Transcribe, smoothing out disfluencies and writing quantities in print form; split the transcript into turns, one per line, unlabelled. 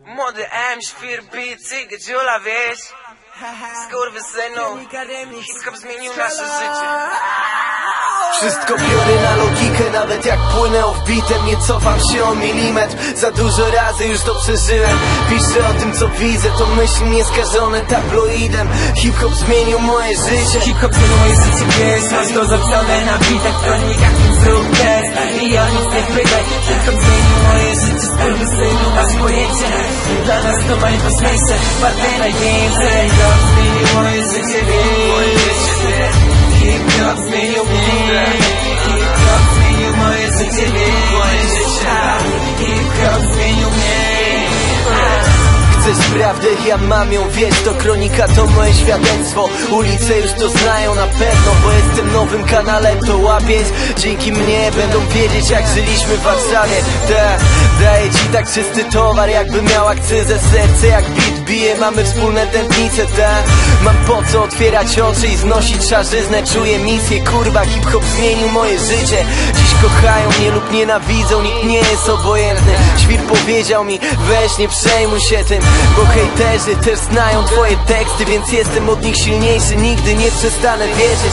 Młody M, świr, beat, cygy, dziula, wiesz? Skurwysynu, hip-hop zmienił nasze życie.
Wszystko biorę na logikę, nawet jak płynę off-beatem. Nie cofam się o milimetr, za dużo razy już to przeżyłem. Piszę o tym co widzę, to myśli nieskażone tabloidem. Hip-hop zmienił moje życie.
Hip-hop zmienił moje życie, wiesz? Masz to zapisane na bitach, kronikach, zrób test. I o nic nie pytaj, hip-hop zmienił moje życie. Skurwysynu, masz pojęcie, dla nas to najważniejsze. Party najwięcej. Hip-hop zmienił moje życie, wiesz? Hip-hop zmienił mnie. Hip-hop zmienił moje życie, wiesz? Hip-hop zmienił mnie.
Chcesz prawdę? Ja mam ją, wiesz, to kronika, to moje świadectwo. Ulice już to znają na pewno, bo jestem nowym kanałem, to łapiesz. Dzięki mnie będą wiedzieć, jak żyliśmy w Warszawie. Daję ci tak czysty towar, jakby miał akcyzę. Serce jak beat bije, mamy wspólne tętnice, mam po co otwierać oczy i znosić szarzyznę. Czuję misję, kurwa, hip-hop zmienił moje życie. Dziś kochają mnie lub nienawidzą, nikt nie jest obojętny. Świr powiedział mi, weź nie przejmuj się tym, bo hejterzy też znają twoje teksty, więc jestem od nich silniejszy, nigdy nie przestanę wierzyć.